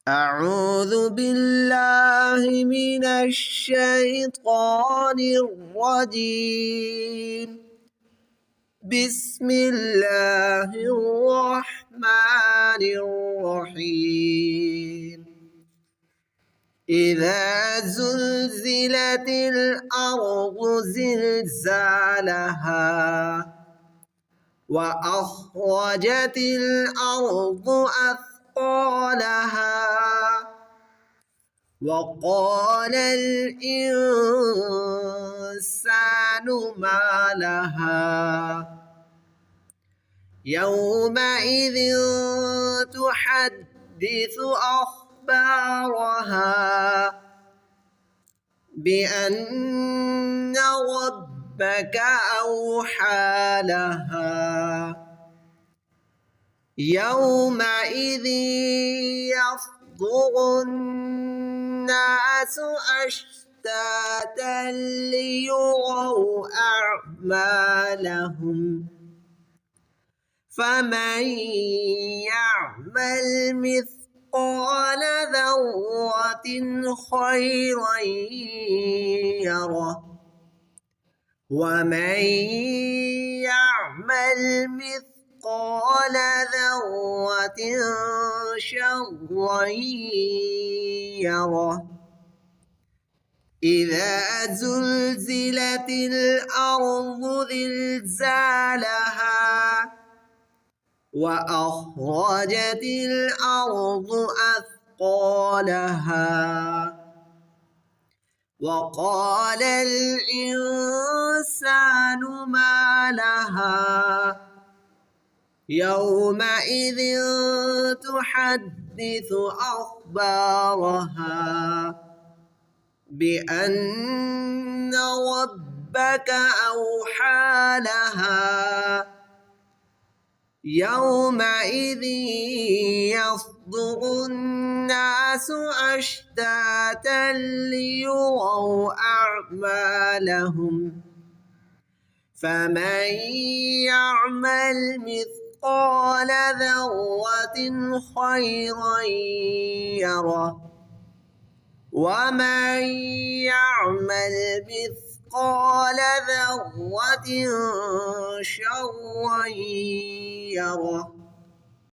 أعوذ بالله من الشيطان الرجيم. بسم الله الرحمن الرحيم. إذا زلزلت الأرض زلزالها وأخرجت الأرض أثقالها وقال الإنسان ما لها يومئذ تحدث أخبارها بأن ربك أوحى لها يومئذ يصدر الناس أشتاتا ليروا أعمالهم فمن يعمل مثقال ذرة خيرا يره ومن يعمل مثقال ذرة شرا يره. إذا زلزلت الأرض زلزالها وأخرجت الأرض أثقالها وقال الإنسان ما لها يومئذ تحدث أخبارها بأن ربك أوحى لها يومئذ يصدر الناس أشتاتا ليروا أعمالهم فمن يعمل مثقال ذرة خيرا يره ومن يعمل مثقال ذرة شرا يره.